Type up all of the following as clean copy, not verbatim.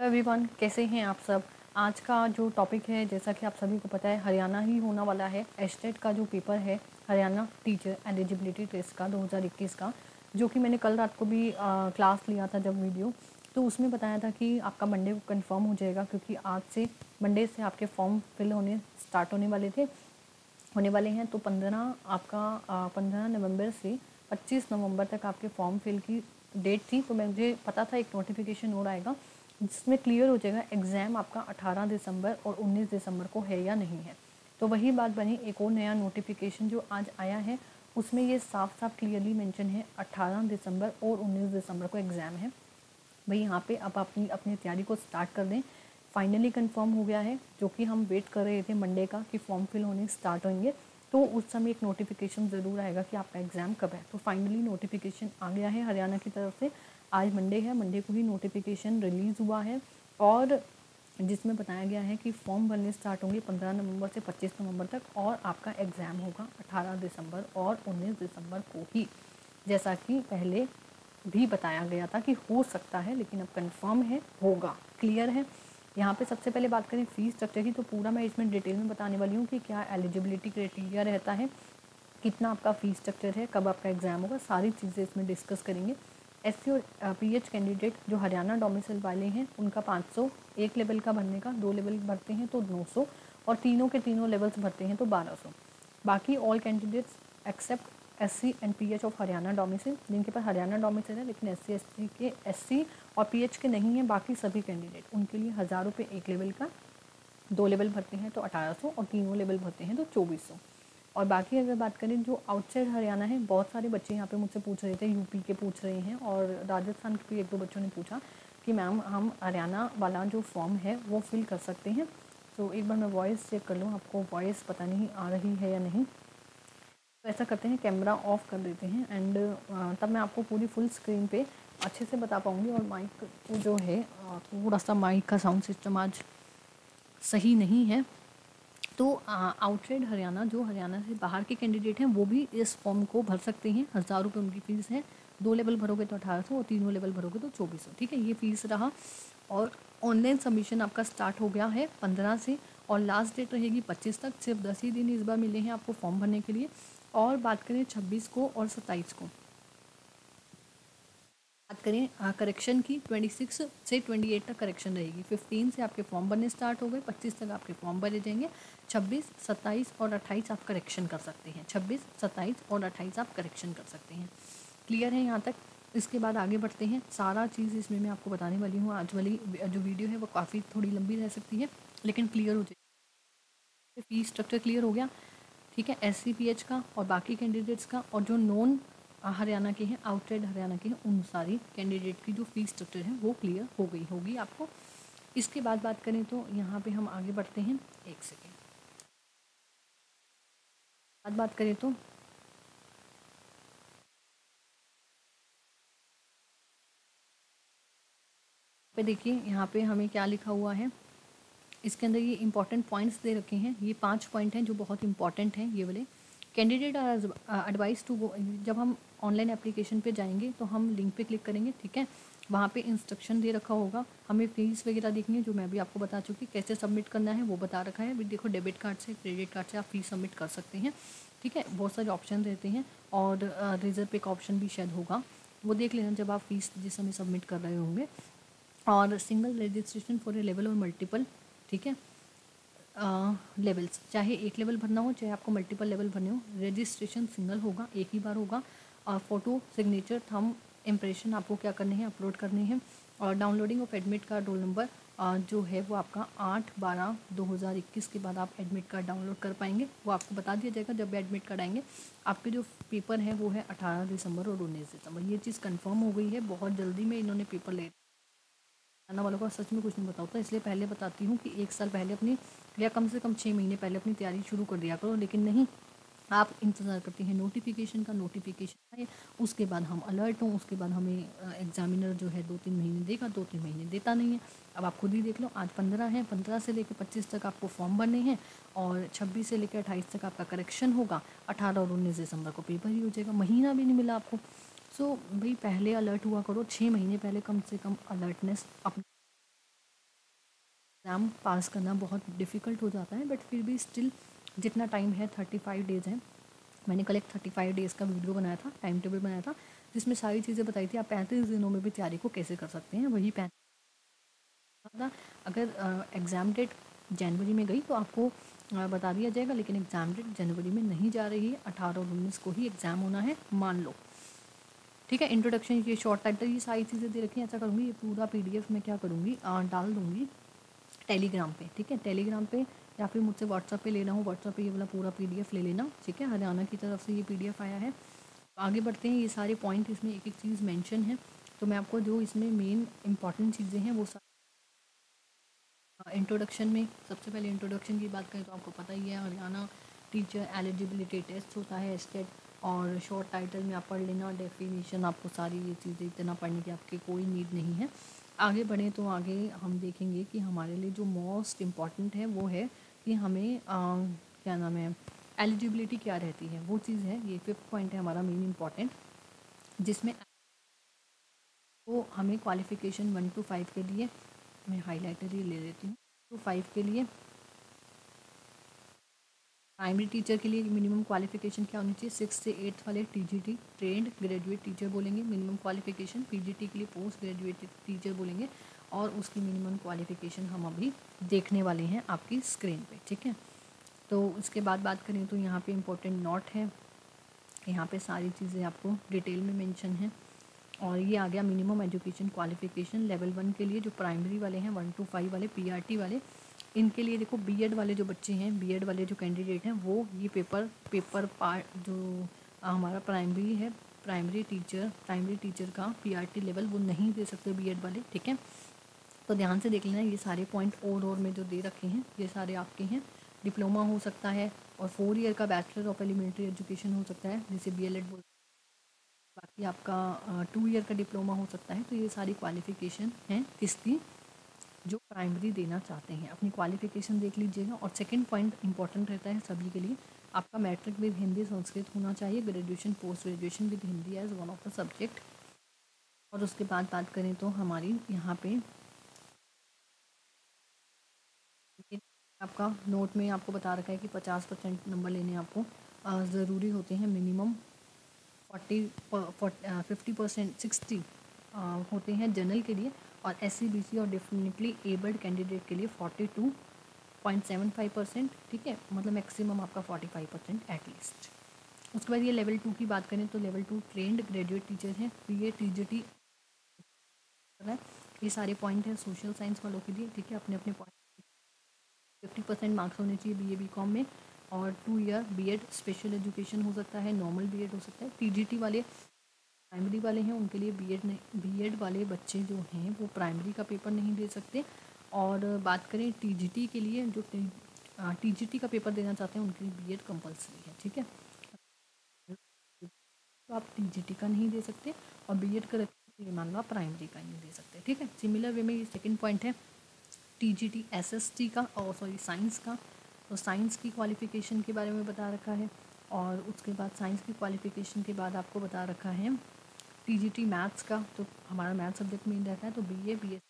Everyone, कैसे हैं आप सब। आज का जो टॉपिक है, जैसा कि आप सभी को पता है, हरियाणा ही होने वाला है। एस्टेट का जो पेपर है, हरियाणा टीचर एलिजिबिलिटी टेस्ट का 2021 का, जो कि मैंने कल रात को भी क्लास लिया था जब वीडियो, तो उसमें बताया था कि आपका मंडे को कंफर्म हो जाएगा, क्योंकि आज से मंडे से आपके फॉर्म फिल होने स्टार्ट होने वाले हैं। तो 15 नवंबर से 25 नवंबर तक आपके फॉर्म फिल की डेट थी। तो मुझे पता था एक नोटिफिकेशन और आएगा जिसमें क्लियर हो जाएगा एग्ज़ाम आपका 18 दिसंबर और 19 दिसंबर को है या नहीं है। तो वही बात बनी, एक और नया नोटिफिकेशन जो आज आया है उसमें ये साफ साफ क्लियरली मेंशन है 18 दिसंबर और 19 दिसंबर को एग्ज़ाम है। भाई यहाँ पे आप अपनी तैयारी को स्टार्ट कर दें। फाइनली कंफर्म हो गया है, जो कि हम वेट कर रहे थे मंडे का कि फॉर्म फिल होने स्टार्ट होंगे, तो उस समय एक नोटिफिकेशन ज़रूर आएगा कि आपका एग्ज़ाम कब है। तो फाइनली नोटिफिकेशन आ गया है हरियाणा की तरफ से। आज मंडे है, मंडे को ही नोटिफिकेशन रिलीज़ हुआ है और जिसमें बताया गया है कि फॉर्म भरने स्टार्ट होंगे 15 नवंबर से 25 नवंबर तक, और आपका एग्ज़ाम होगा 18 दिसंबर और 19 दिसंबर को ही, जैसा कि पहले भी बताया गया था कि हो सकता है, लेकिन अब कंफर्म है, होगा, क्लियर है। यहाँ पे सबसे पहले बात करें फीस स्ट्रक्चर की, तो पूरा मैं इसमें डिटेल में बताने वाली हूँ कि क्या एलिजिबिलिटी क्राइटेरिया रहता है, कितना आपका फ़ीस स्ट्रक्चर है, कब आपका एग्ज़ाम होगा, सारी चीज़ें इसमें डिस्कस करेंगे। एससी और पीएच कैंडिडेट जो हरियाणा डोमिसाइल वाले हैं उनका 500 एक लेवल का भरने का, 2 लेवल भरते हैं तो 900, और तीनों के तीनों लेवल्स भरते हैं तो 1200। बाकी all candidates except SC and PH of Haryana domicile, जिनके पास हरियाणा डोमिसाइल है लेकिन एससी और पीएच के नहीं है, बाकी सभी कैंडिडेट, उनके लिए 1000 रुपये एक लेवल का, 2 लेवल भरते हैं तो 1800, और तीनों लेवल भरते हैं तो 2400। और बाकी अगर बात करें जो आउटसाइड हरियाणा है, बहुत सारे बच्चे यहाँ पे मुझसे पूछ रहे थे, यूपी के पूछ रहे हैं और राजस्थान के भी एक दो बच्चों ने पूछा कि मैम हम हरियाणा वाला जो फॉर्म है वो फिल कर सकते हैं। तो एक बार मैं वॉइस चेक कर लूँ, आपको वॉइस पता नहीं आ रही है या नहीं। तो ऐसा करते हैं, कैमरा ऑफ कर देते हैं एंड तब मैं आपको पूरी फुल स्क्रीन पे अच्छे से बता पाऊँगी। और माइक जो है थोड़ा सा माइक का साउंड सिस्टम आज सही नहीं है। तो आउटसाइड हरियाणा, जो हरियाणा से बाहर के कैंडिडेट हैं, वो भी इस फॉर्म को भर सकते हैं। 1000 रुपये उनकी फ़ीस है, 2 लेवल भरोगे तो 1800 और तीनों लेवल भरोगे तो 2400। ठीक है, ये फ़ीस रहा। और ऑनलाइन सबमिशन आपका स्टार्ट हो गया है 15 से, और लास्ट डेट रहेगी 25 तक। सिर्फ 10 ही दिन इस बार मिले हैं आपको फॉर्म भरने के लिए। और बात करें 26 को और 27 को, बात करें करेक्शन की, 26 से 28 तक करेक्शन रहेगी। 15 से आपके फॉर्म भरने स्टार्ट हो गए, 25 तक आपके फॉर्म भरे जाएंगे। 26, 27 और 28 आप करेक्शन कर सकते हैं। 26, 27 और 28 आप करेक्शन कर सकते हैं। क्लियर है यहाँ तक। इसके बाद आगे बढ़ते हैं, सारा चीज़ इसमें मैं आपको बताने वाली हूँ। आज वाली जो वीडियो है वो काफ़ी थोड़ी लंबी रह सकती है, लेकिन क्लियर हो जाएगी। फीस स्ट्रक्चर क्लियर हो गया, ठीक है, SCPH का और बाकी कैंडिडेट्स का, और जो नॉन हरियाणा के हैं, आउटसाइड हरियाणा के हैं, उन सारी कैंडिडेट की जो फीस स्ट्रक्चर है वो क्लियर हो गई होगी आपको। इसके बाद बात करें तो यहाँ पे हम आगे बढ़ते हैं। एक सेकेंड, बात करें तो पे देखिए यहाँ पे हमें क्या लिखा हुआ है। इसके अंदर ये इंपॉर्टेंट पॉइंट्स दे रखे हैं। ये 5 पॉइंट हैं जो बहुत इंपॉर्टेंट हैं। ये वाले candidate are advice to go, जब हम ऑनलाइन एप्लीकेशन पे जाएंगे तो हम लिंक पे क्लिक करेंगे, ठीक है, वहाँ पे इंस्ट्रक्शन दे रखा होगा। हमें फीस वगैरह देखनी है, जो मैं भी आपको बता चुकी, कैसे सबमिट करना है वो बता रखा है। देखो, डेबिट कार्ड से, क्रेडिट कार्ड से आप फीस सबमिट कर सकते हैं, ठीक है, बहुत सारे ऑप्शन रहते हैं। और रिजर्व पे का ऑप्शन भी शायद होगा, वो देख लेना जब आप फीस जिस समय सबमिट कर रहे होंगे। और single registration for a level और मल्टीपल, ठीक है, लेवल्स, चाहे एक लेवल भरना हो चाहे आपको मल्टीपल लेवल भरने हो, रजिस्ट्रेशन सिंगल होगा, एक ही बार होगा। और फ़ोटो, सिग्नेचर, थंब इम्प्रेशन आपको क्या करने हैं, अपलोड करने हैं। और downloading of admit card roll number जो है वो आपका 8/12/2021 के बाद आप एडमिट कार्ड डाउनलोड कर पाएंगे। वो आपको बता दिया जाएगा जब भी एडमिट कार्ड आएंगे। आपके जो पेपर है वो है 18 दिसंबर और 19 दिसंबर। ये चीज़ कंफर्म हो गई है, बहुत जल्दी में इन्होंने पेपर ले आने वालों को सच में कुछ नहीं बताता, इसलिए पहले बताती हूँ कि 1 साल पहले अपनी, या कम से कम 6 महीने पहले अपनी तैयारी शुरू कर दिया करो। लेकिन नहीं, आप इंतज़ार करते हैं नोटिफिकेशन का, नोटिफिकेशन आए उसके बाद हम अलर्ट हों, उसके बाद हमें एग्जामिनर जो है 2-3 महीने देगा, 2-3 महीने देता नहीं है। अब आप खुद ही देख लो, आज 15 है, 15 से लेकर 25 तक आपको फॉर्म भरने हैं, और 26 से लेकर 28 तक आपका करेक्शन होगा। 18 और 19 दिसंबर को पेपर ही हो जाएगा, महीना भी नहीं मिला आपको। सो भाई पहले अलर्ट हुआ करो, 6 महीने पहले कम से कम अलर्टनेस अपनी एग्ज़ाम पास करना बहुत डिफ़िकल्ट हो जाता है, बट फिर भी स्टिल जितना टाइम है 35 डेज़ है। मैंने कल एक 35 डेज़ का वीडियो बनाया था, टाइम टेबल बनाया था, जिसमें सारी चीज़ें बताई थी आप 35 दिनों में भी तैयारी को कैसे कर सकते हैं। वही 35 अगर एग्ज़ाम डेट जनवरी में गई तो आपको बता दिया जाएगा, लेकिन एग्ज़ाम डेट जनवरी में नहीं जा रही है, 18 और 19 को ही एग्ज़ाम होना है, मान लो। ठीक है, इंट्रोडक्शन, ये शॉर्ट टाइटल, ये सारी चीज़ें दे रखी हैं। ऐसा करूँगी, ये पूरा PDF मैं क्या करूँगी, डाल दूँगी टेलीग्राम पे। ठीक है, टेलीग्राम पे या फिर मुझसे व्हाट्सअप पे लेना हो, व्हाट्सअप पे ये वाला पूरा PDF ले लेना। ठीक है, हरियाणा की तरफ से ये PDF आया है। आगे बढ़ते हैं, ये सारे पॉइंट, इसमें एक एक चीज़ मेंशन है, तो मैं आपको जो इसमें मेन इंपॉर्टेंट चीज़ें हैं वो इंट्रोडक्शन में, सबसे पहले इंट्रोडक्शन की बात करें तो आपको पता ही है, हरियाणा टीचर एलिजिबिलिटी टेस्ट होता है स्टेट, और शॉर्ट टाइटल में आप पढ़ लेना, डेफिनेशन, आपको सारी ये चीज़ें इतना पढ़ने की आपकी कोई नीड नहीं है। आगे बढ़ें तो आगे हम देखेंगे कि हमारे लिए जो मोस्ट इम्पॉर्टेंट है वो है कि हमें क्या नाम है, एलिजिबिलिटी क्या रहती है, वो चीज़ है। ये 5th पॉइंट है हमारा मेन इम्पॉर्टेंट, जिसमें तो हमें क्वालिफ़िकेशन 1 to 5 के लिए, मैं हाईलाइटर ही ले लेती हूँ, तो 5 के लिए प्राइमरी टीचर के लिए मिनिमम क्वालिफिकेशन क्या होनी चाहिए, 6 से 8 वाले TGT ट्रेंड ग्रेजुएट टीचर बोलेंगे मिनिमम क्वालिफिकेशन, PGT के लिए पोस्ट ग्रेजुएट टीचर बोलेंगे, और उसकी मिनिमम क्वालिफिकेशन हम अभी देखने वाले हैं आपकी स्क्रीन पे। ठीक है, तो उसके बाद बात करें तो यहाँ पे इम्पोर्टेंट नोट है, यहाँ पे सारी चीज़ें आपको डिटेल में मेंशन है। और ये आ गया मिनिमम एजुकेशन क्वालिफिकेशन लेवल 1 के लिए, जो प्राइमरी वाले हैं 1 to 5 वाले PRT वाले, इनके लिए देखो BEd वाले जो बच्चे हैं, BEd वाले जो कैंडिडेट हैं, वो ये पेपर पार्ट जो हमारा प्राइमरी है, प्राइमरी टीचर का PRT लेवल वो नहीं दे सकते BEd वाले। ठीक है, तो ध्यान से देख लेना, ये सारे पॉइंट और में जो दे रखे हैं ये सारे आपके हैं। डिप्लोमा हो सकता है, और 4 ईयर का बैचलर ऑफ एलिमेंट्री एजुकेशन हो सकता है, जिसे BLED बोलते हैं। बाकी आपका 2 ईयर का डिप्लोमा हो सकता है। तो ये सारी क्वालिफ़िकेशन हैं किसकी, जो प्राइमरी देना चाहते हैं। अपनी क्वालिफ़िकेशन देख लीजिएगा। और सेकंड पॉइंट इंपॉर्टेंट रहता है सभी के लिए, आपका मैट्रिक विद हिंदी संस्कृत होना चाहिए, graduation post graduation with Hindi as one of the subject. और उसके बाद बात करें तो हमारी यहाँ पे आपका नोट में आपको बता रखा है कि 50% नंबर लेने आपको ज़रूरी होते हैं, मिनिमम 50% 60 होते हैं जनरल के लिए, और SC BC और डेफिनेटली एबल्ड कैंडिडेट के लिए 42.75%। ठीक है, मतलब मैक्सिमम आपका 45% एटलीस्ट। उसके बाद ये लेवल 2 की बात करें तो लेवल 2 ट्रेंड ग्रेजुएट टीचर हैं, BA TGT, ये सारे पॉइंट हैं सोशल साइंस वालों के लिए। ठीक है, अपने अपने पॉइंट 50% मार्क्स होने चाहिए BA BCom में, और 2 ईयर BEd स्पेशल एजुकेशन हो सकता है, नॉर्मल BEd हो सकता है। TGT वाले प्राइमरी वाले हैं, उनके लिए BEd वाले बच्चे जो हैं वो प्राइमरी का पेपर नहीं दे सकते। और बात करें TGT के लिए, जो TGT का पेपर देना चाहते हैं उनके लिए BEd कंपलसरी है। ठीक है, तो आप TGT का नहीं दे सकते, और BEd का रखिए, मान लो आप प्राइमरी का नहीं दे सकते। ठीक है, सिमिलर वे में ये सेकेंड पॉइंट है TGT SST का, और सॉरी साइंस का। तो साइंस की क्वालिफ़िकेशन के बारे में बता रखा है, और उसके बाद साइंस की क्वालिफ़िकेशन के बाद आपको बता रखा है TGT मैथ्स का। तो हमारा मैथ्स सब्जेक्ट में रहता है, तो BA BS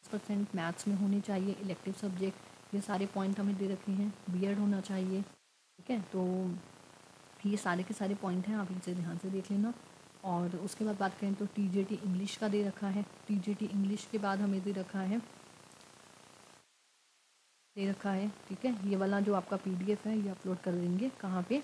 50% मैथ्स में होनी चाहिए, इलेक्टिव सब्जेक्ट। ये सारे पॉइंट हमें दे रखे हैं, BEd होना चाहिए। ठीक है, तो ये सारे के सारे पॉइंट हैं, आप इनसे ध्यान से देख लेना। और उसके बाद बात करें तो TGT इंग्लिश का दे रखा है। TGT इंग्लिश के बाद हमें दे रखा है ठीक है, ये वाला जो आपका PDF है ये अपलोड कर देंगे कहाँ पे,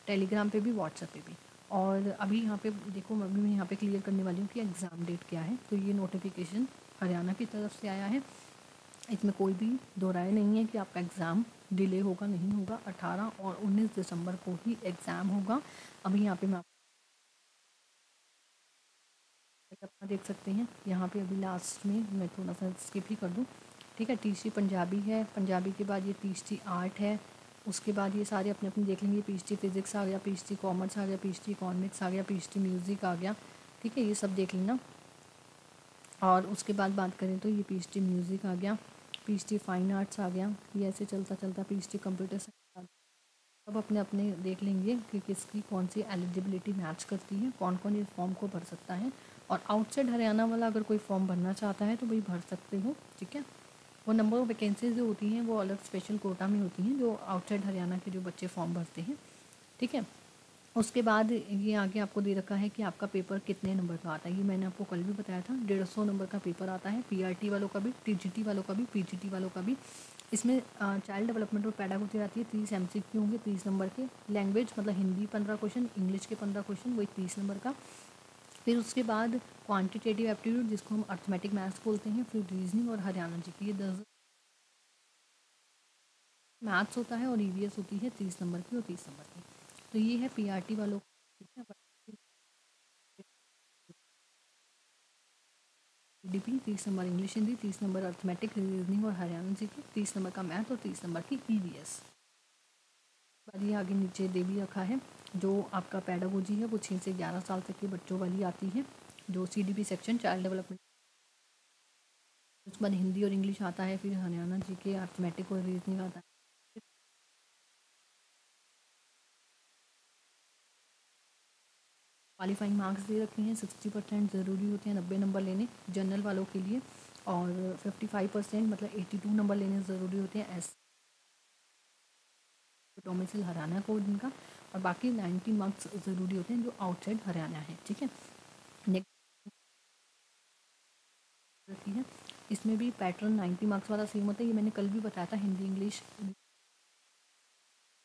टेलीग्राम पे भी, व्हाट्सएप पे भी। और अभी यहाँ पे देखो, अभी मैं यहाँ पे क्लियर करने वाली हूँ कि एग्ज़ाम डेट क्या है। तो ये नोटिफिकेशन हरियाणा की तरफ से आया है, इसमें कोई भी दो राय नहीं है कि आपका एग्ज़ाम डिले होगा, नहीं होगा। 18 और 19 दिसंबर को ही एग्ज़ाम होगा। अभी यहाँ पे मैं अपना देख सकते हैं, यहाँ पे अभी लास्ट में मैं थोड़ा सा स्किप ही कर दूँ। ठीक है, TC पंजाबी है, पंजाबी के बाद ये PhD आर्ट है, उसके बाद ये सारे अपने अपने देख लेंगे। PhD फिज़िक्स आ गया, PhD कॉमर्स आ गया, PhD इकोनॉमिक्स आ गया, PhD म्यूज़िक आ गया। ठीक है, ये सब देख लेना। और उसके बाद बात करें तो ये PhD म्यूज़िक आ गया, PhD फाइन आर्ट्स आ गया, ये ऐसे चलता चलता PhD कंप्यूटर साइंस। सब अपने अपने देख लेंगे कि किसकी कौन सी एलिजिबिलिटी मैच करती है, कौन कौन इस फॉर्म को भर सकता है। और आउटसाइड हरियाणा वाला अगर कोई फॉर्म भरना चाहता है तो भाई भर सकते हो, ठीक है। वो नंबर ऑफ वैकेंसीज जो होती हैं वो अलग स्पेशल कोटा में होती हैं जो आउटसाइड हरियाणा के जो बच्चे फॉर्म भरते हैं, ठीक है। उसके बाद ये आगे आपको दे रखा है कि आपका पेपर कितने नंबर का आता है। ये मैंने आपको कल भी बताया था, 150 नंबर का पेपर आता है, पीआरटी वालों का भी, टीजीटी वालों का भी, पीजीटी वालों का भी। इसमें चाइल्ड डेवलपमेंट और पैडागोजी आती है, 30 एमसीक्यू होंगे 30 नंबर के। लैंग्वेज मतलब हिंदी 15 क्वेश्चन, इंग्लिश के 15 क्वेश्चन, वही 30 नंबर का। फिर उसके बाद क्वान्टिटेटिव एप्टीट्यूड जिसको हम अर्थमेटिक मैथ्स बोलते हैं, फिर रीजनिंग और हरियाणा जी की, ये 10 मैथ्स होता है, और ईवीएस होती है 30 नंबर की और 30 नंबर की। तो ये है पीआरटी वालों, ठीक है। DP 30 number English Hindi, 30 number arithmetic reasoning और हरियाणा जी की, 30 नंबर का मैथ और 30 नंबर की ईवीएस। बाद ये आगे नीचे दे भी रखा है जो आपका पैडागोजी है वो 6 से 11 साल तक के बच्चों वाली आती है, जो सीडीपी सेक्शन चाइल्ड डेवलपमेंट। उसके बाद हिंदी और इंग्लिश आता है, फिर हरियाणा जी के अर्थमेटिक और रीजनिंग आता है। क्वालिफाइंग मार्क्स दे रखे हैं, 60% ज़रूरी होते हैं 90 नंबर लेने जनरल वालों के लिए, और 55% मतलब 82 नंबर लेने ज़रूरी होते हैं एस डोमिसाइल हरियाणा कोड इनका, और बाकी 90 मार्क्स ज़रूरी होते हैं जो आउटसाइड हरियाणा है, ठीक है। रखी है, इसमें भी पैटर्न 90 मार्क्स वाला सेम होता है, ये मैंने कल भी बताया था, हिंदी इंग्लिश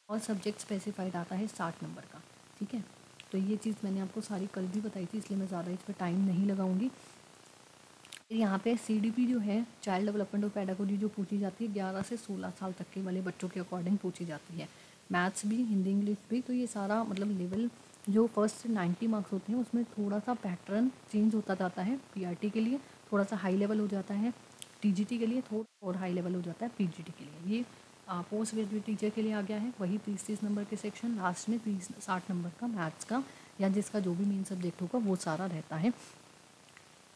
और सब्जेक्ट स्पेसिफाइड आता है 60 नंबर का, ठीक है। तो ये चीज़ मैंने आपको सारी कल भी बताई थी, इसलिए मैं ज़्यादा इस पर टाइम नहीं लगाऊंगी। फिर यहाँ पे सीडीपी जो है चाइल्ड डेवलपमेंट और पैडागोजी जो पूछी जाती है 11 से 16 साल तक के वाले बच्चों के अकॉर्डिंग पूछी जाती है, मैथ्स भी हिंदी इंग्लिश भी। तो ये सारा मतलब लेवल जो फर्स्ट से 90 मार्क्स होते हैं उसमें थोड़ा सा पैटर्न चेंज होता जाता है, पीआरटी के लिए थोड़ा सा हाई लेवल हो जाता है, टीजीटी के लिए थोड़ा और हाई लेवल हो जाता है, पीजीटी के लिए। ये पोस्ट ग्रेजुएट टीचर के लिए आ गया है, वही 30 नंबर के सेक्शन, लास्ट में 60 नंबर का मैथ्स का या जिसका जो भी मेन सब्जेक्ट होगा वो सारा रहता है।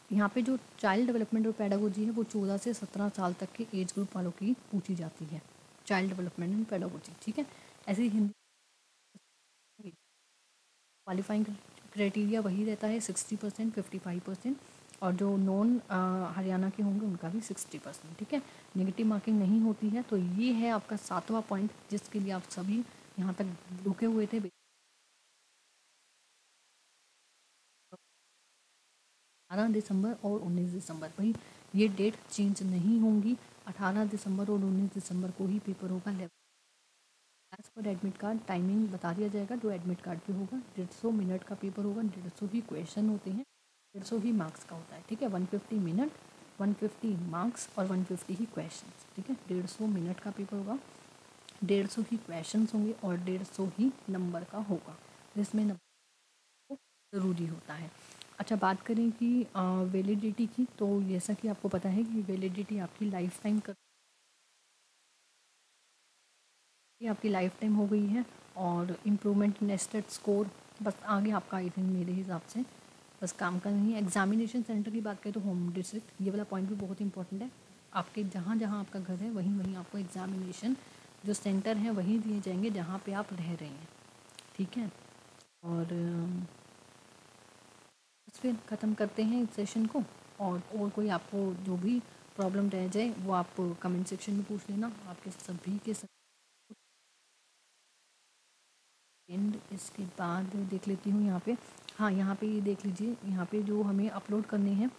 यहाँ पे जो चाइल्ड डेवलपमेंट और पैडागोजी है वो 14 से 17 साल तक के एज ग्रुप वालों की पूछी जाती है, चाइल्ड डेवलपमेंट एंड पैडागोजी, ठीक है। ऐसे ही हिंदी क्वालिफाइंग क्राइटेरिया वही रहता है 60%, 55%, और जो नॉन हरियाणा के होंगे उनका भी 60%, ठीक है। नेगेटिव मार्किंग नहीं होती है। तो ये है आपका 7वां पॉइंट जिसके लिए आप सभी यहाँ तक रुके हुए थे। 18 दिसंबर और 19 दिसंबर, भाई ये डेट चेंज नहीं होंगी, 18 दिसंबर और 19 दिसंबर को ही पेपर होगा। As per admit card timing बता दिया जाएगा जो एडमिट कार्ड पे होगा, 150 मिनट का पेपर होगा, 150 ही क्वेश्चन होते हैं, 150 ही मार्क्स का होता है, ठीक है। 150 मिनट, 150 मार्क्स और 150 ही क्वेश्चन, ठीक है। 150 मिनट का पेपर होगा, 150 ही क्वेश्चन होंगे और 150 ही नंबर का होगा, जिसमें नंबर ज़रूरी होता है। अच्छा, बात करें कि वैलिडिटी की, तो जैसा कि आपको पता है कि वैलिडिटी आपकी लाइफ टाइम आपकी लाइफ टाइम हो गई है, और इम्प्रूवमेंट नेस्टेड स्कोर बस आगे आपका आई थिंक मेरे हिसाब से बस काम का नहीं है। एग्जामिनेशन सेंटर की बात करें तो होम डिस्ट्रिक्ट, ये वाला पॉइंट भी बहुत इंपॉर्टेंट है। आपके जहाँ जहाँ आपका घर है वहीं वहीं आपको एग्जामिनेशन जो सेंटर है वहीं दिए जाएंगे जहाँ पे आप रह रहे हैं, ठीक है। और बस फिर ख़त्म करते हैं इस सेशन को, और कोई आपको जो भी प्रॉब्लम रह जाए वो आप कमेंट सेक्शन में पूछ लेना, आपके सभी के एंड। इसके बाद देख लेती हूँ यहाँ पे, हाँ यहाँ पे ये देख लीजिए, यहाँ पे जो हमें अपलोड करने हैं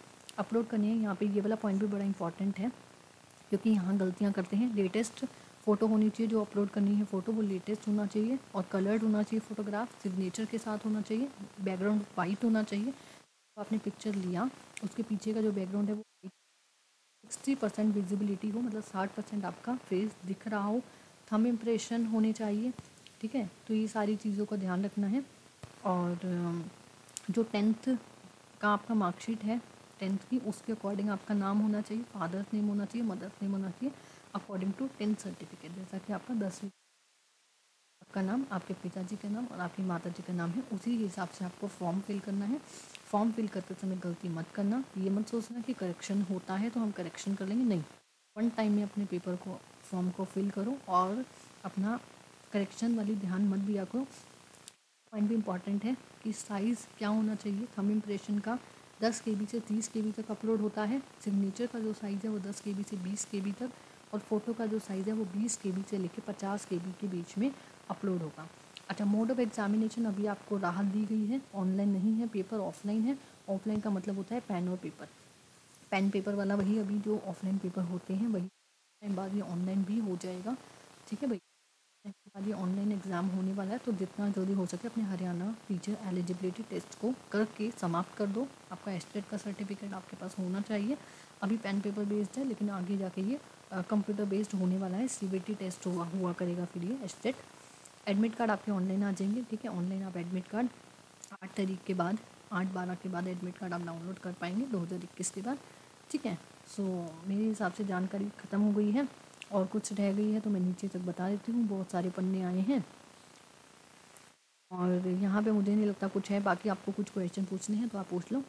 यहाँ पे ये वाला पॉइंट भी बड़ा इंपॉर्टेंट है, क्योंकि यहाँ गलतियाँ करते हैं। लेटेस्ट फ़ोटो होनी चाहिए, जो अपलोड करनी है फ़ोटो वो लेटेस्ट होना चाहिए, और कलर्ड होना चाहिए फ़ोटोग्राफ, सिग्नेचर के साथ होना चाहिए, बैकग्राउंड वाइट होना चाहिए। तो आपने पिक्चर लिया, उसके पीछे का जो बैकग्राउंड है वो 60% विजिबिलिटी हो, मतलब 60% आपका फेस दिख रहा हो, थंब इम्प्रेशन होने चाहिए, ठीक है। तो ये सारी चीज़ों का ध्यान रखना है। और जो 10th का आपका मार्कशीट है 10th की, उसके अकॉर्डिंग आपका नाम होना चाहिए, फादर्स नेम होना चाहिए, मदर्स नेम होना चाहिए अकॉर्डिंग टू 10th सर्टिफिकेट। जैसा कि आपका 10वीं आपका नाम, आपके पिताजी का नाम और आपकी माता जी का नाम है, उसी हिसाब से आपको फॉर्म फिल करना है। फॉर्म फिल करते समय गलती मत करना, ये मत सोचना कि करेक्शन होता है तो हम करेक्शन कर लेंगे, नहीं। वन टाइम में अपने पेपर को फॉर्म को फिल करो, और अपना करेक्शन वाली ध्यान मत दिया करो। पॉइंट भी इम्पॉर्टेंट है कि साइज़ क्या होना चाहिए थंब इम्प्रेशन का, 10 KB से 30 KB तक अपलोड होता है। सिग्नेचर का जो साइज़ है वो 10 KB से 20 KB तक, और फ़ोटो का जो साइज़ है वो 20 KB से लेकर 50 KB के बीच में अपलोड होगा। अच्छा, मोड ऑफ एग्जामिनेशन अभी आपको राहत दी गई है, ऑनलाइन नहीं है, पेपर ऑफलाइन है। ऑफलाइन का मतलब होता है पेन और पेपर, पेन पेपर वाला वही अभी जो ऑफलाइन पेपर होते हैं वही टाइम बाद ये ऑनलाइन भी हो जाएगा। ठीक है भाई, इसके बाद ये ऑनलाइन एग्ज़ाम होने वाला है, तो जितना जल्दी हो सके अपने हरियाणा टीचर एलिजिबिलिटी टेस्ट को करके समाप्त कर दो। आपका एस्टेट का सर्टिफिकेट आपके पास होना चाहिए। अभी पेन पेपर बेस्ड है, लेकिन आगे जाके ये कंप्यूटर बेस्ड होने वाला है। CBT टेस्ट हुआ करेगा फिर ये एस्टेट। एडमिट कार्ड आपके ऑनलाइन आ जाएंगे। ठीक है, ऑनलाइन आप एडमिट कार्ड 8 तारीख के बाद, 8/12 के बाद एडमिट कार्ड आप डाउनलोड कर पाएंगे 2021 के बाद। ठीक है, सो मेरे हिसाब से जानकारी ख़त्म हो गई है, और कुछ रह गई है तो मैं नीचे तक बता देती हूँ। बहुत सारे पन्ने आए हैं और यहाँ पे मुझे नहीं लगता कुछ है। बाकी आपको कुछ क्वेश्चन पूछने हैं तो आप पूछ लो।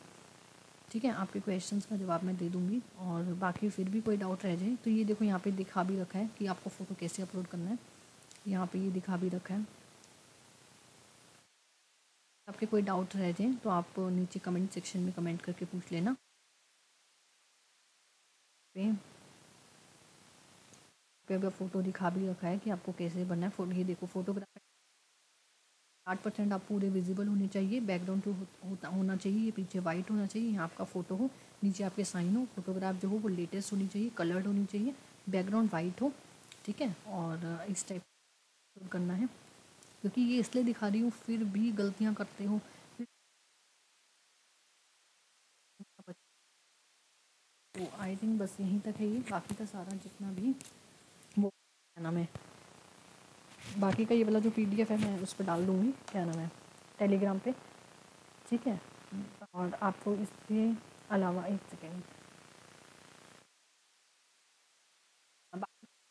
ठीक है, आपके क्वेश्चंस का जवाब मैं दे दूँगी, और बाकी फिर भी कोई डाउट रह जाए तो ये देखो यहाँ पे दिखा भी रखा है कि आपको फ़ोटो कैसे अपलोड करना है। यहाँ पे ये दिखा भी रखा है। आपके कोई डाउट रह जाए तो आप नीचे कमेंट सेक्शन में कमेंट करके पूछ लेना। पे अगर फ़ोटो दिखा भी रखा है कि आपको कैसे बनना है फ़ोटो। ये देखो, फोटोग्राफ 8% आप पूरे विजिबल होने चाहिए। बैकग्राउंड जो होना चाहिए ये पीछे वाइट होना चाहिए, यहाँ आपका फ़ोटो हो, नीचे आपके साइन हो। फोटोग्राफ जो हो वो लेटेस्ट होनी चाहिए, कलर्ड होनी चाहिए, बैकग्राउंड वाइट हो। ठीक है, और इस टाइप करना है, क्योंकि ये इसलिए दिखा रही हूँ फिर भी गलतियाँ करते हो। तो आई थिंक बस यहीं तक है ये। बाकी का सारा जितना भी वो क्या नाम है, बाकी का ये वाला जो PDF है मैं उस पर डाल दूँगी, क्या नाम है, टेलीग्राम पे। ठीक है, और आपको इसके अलावा एक सेकेंड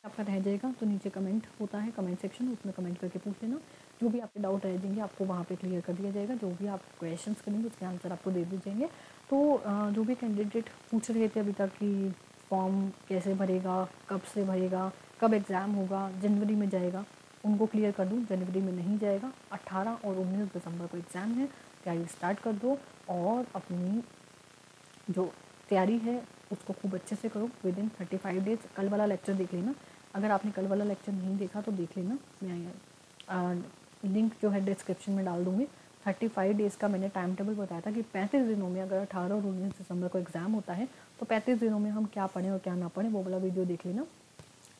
आपका रह जाएगा तो नीचे कमेंट होता है, कमेंट सेक्शन, उसमें कमेंट करके पूछ लेना। जो भी आपके डाउट रह जाएंगे आपको वहाँ पे क्लियर कर दिया जाएगा। जो भी आप क्वेश्चंस करेंगे उसके आंसर आपको दे दिए जाएंगे। तो जो भी कैंडिडेट पूछ रहे थे अभी तक कि फॉर्म कैसे भरेगा, कब से भरेगा, कब एग्ज़ाम होगा, जनवरी में जाएगा, उनको क्लियर कर दूँ। जनवरी में नहीं जाएगा, 18 और 19 दिसंबर को एग्ज़ाम है। तैयारी स्टार्ट कर दो, और अपनी जो तैयारी है उसको खूब अच्छे से करो। विदिन 35 डेज कल वाला लेक्चर देख लेना। अगर आपने कल वाला लेक्चर नहीं देखा तो देख लेना, मैं लिंक जो है डिस्क्रिप्शन में डाल दूँगी। 35 डेज़ का मैंने टाइम टेबल बताया था कि 35 दिनों में, अगर 18 और 19 दिसंबर को एग्ज़ाम होता है तो 35 दिनों में हम क्या पढ़ें और क्या ना पढ़ें, वो वाला वीडियो देख लेना।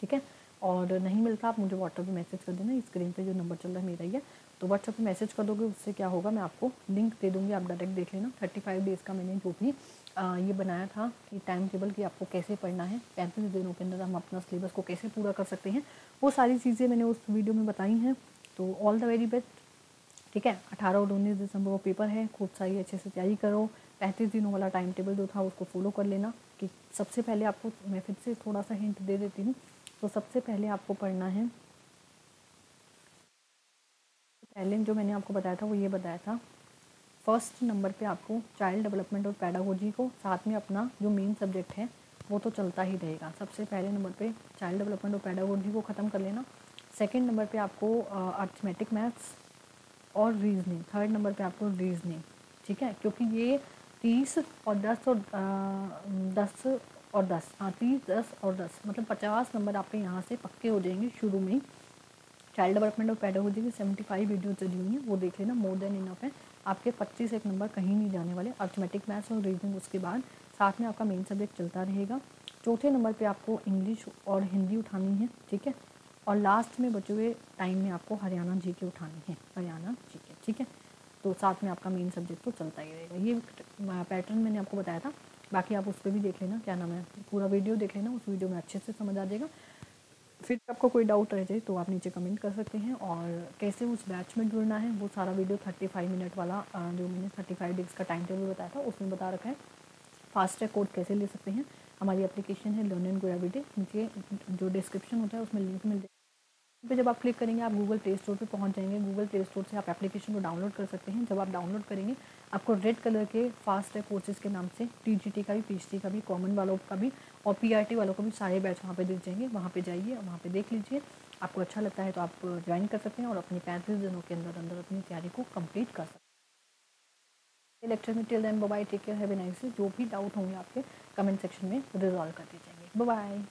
ठीक है, और नहीं मिलता आप मुझे व्हाट्सएप पे मैसेज कर देना। स्क्रीन पे जो नंबर चल रहा है मेरा ही है, तो व्हाट्सएप पे मैसेज कर दोगे। उससे क्या होगा, मैं आपको लिंक दे दूँगी, आप डायरेक्ट देख लेना। 35 डेज़ का मैंने जो भी ये बनाया था कि टाइम टेबल कि आपको कैसे पढ़ना है, 35 दिनों के अंदर हम अपना सिलेबस को कैसे पूरा कर सकते हैं, वो सारी चीज़ें मैंने उस वीडियो में बताई हैं। तो ऑल द वेरी बेस्ट। ठीक है, 18 और 19 दिसंबर को पेपर है, खूब सारी अच्छे से तैयारी करो। 35 दिनों वाला टाइम टेबल जो था उसको फॉलो कर लेना। कि सबसे पहले आपको, मैं फिर से थोड़ा सा हिंट दे देती हूँ, तो सबसे पहले आपको पढ़ना है, पहले जो मैंने आपको बताया था वो ये बताया था, फर्स्ट नंबर पे आपको चाइल्ड डेवलपमेंट और पैडागोजी को, साथ में अपना जो मेन सब्जेक्ट है वो तो चलता ही रहेगा। सबसे पहले नंबर पे चाइल्ड डेवलपमेंट और पैडागोजी को ख़त्म कर लेना। सेकंड नंबर पे आपको अर्थमेटिक मैथ्स और रीजनिंग। थर्ड नंबर पे आपको रीजनिंग। ठीक है, क्योंकि ये 30 और 10 और 10 और 10, हाँ 30, 10 और 10 मतलब 50 नंबर आपके यहाँ से पक्के हो जाएंगे शुरू में ही। चाइल्ड डेवलपमेंट और पैडागोजी की 75 वीडियो चली हुई हैं, वो देख लेना, मोर देन इनफ है। आपके 25 एक नंबर कहीं नहीं जाने वाले। अर्थमेटिक मैथ्स और रीजनिंग उसके बाद, साथ में आपका मेन सब्जेक्ट चलता रहेगा। चौथे नंबर पे आपको इंग्लिश और हिंदी उठानी है। ठीक है, और लास्ट में बचे हुए टाइम में आपको हरियाणा जीके उठानी है, हरियाणा जीके। ठीक है, तो साथ में आपका मेन सब्जेक्ट तो चलता ही रहेगा। ये पैटर्न मैंने आपको बताया था, बाकी आप उस पर भी देख लेना, क्या नाम है, पूरा वीडियो देख लेना, उस वीडियो में अच्छे से समझ आ जाएगा। फिर आपको कोई डाउट रह जाए तो आप नीचे कमेंट कर सकते हैं। और कैसे उस बैच में जुड़ना है वो सारा वीडियो 35 मिनट वाला जो मैंने 35 डेज़ का टाइम टेबल बताया था उसमें बता रखा है। फास्ट ट्रैक कोड कैसे ले सकते हैं, हमारी एप्लीकेशन है लर्न एंड ग्रो एवरीडे, नीचे जो डिस्क्रिप्शन होता है उसमें लिंक मिल जाएगा। पे जब आप क्लिक करेंगे आप गूगल प्ले स्टोर पे पहुंच जाएंगे। गूगल प्ले स्टोर से आप एप्लीकेशन को डाउनलोड कर सकते हैं। जब आप डाउनलोड करेंगे आपको रेड कलर के फास्ट ट्रैक कोर्सेज के नाम से TGT का भी, PHT का भी, कॉमन वालों का भी और PRT वालों को भी सारे बैच वहाँ पे दिख जाएंगे। वहाँ पे जाइए, वहाँ पे देख लीजिए, आपको अच्छा लगता है तो आप ज्वाइन कर सकते हैं और अपने 35 दिनों के अंदर अंदर अपनी तैयारी को कंप्लीट कर सकते लेक्चर में। Till then bye bye, take care, have a nice day. जो भी डाउट होंगे आपके कमेंट सेक्शन में रिजॉल्व कर दीजिएंगे। Bye bye.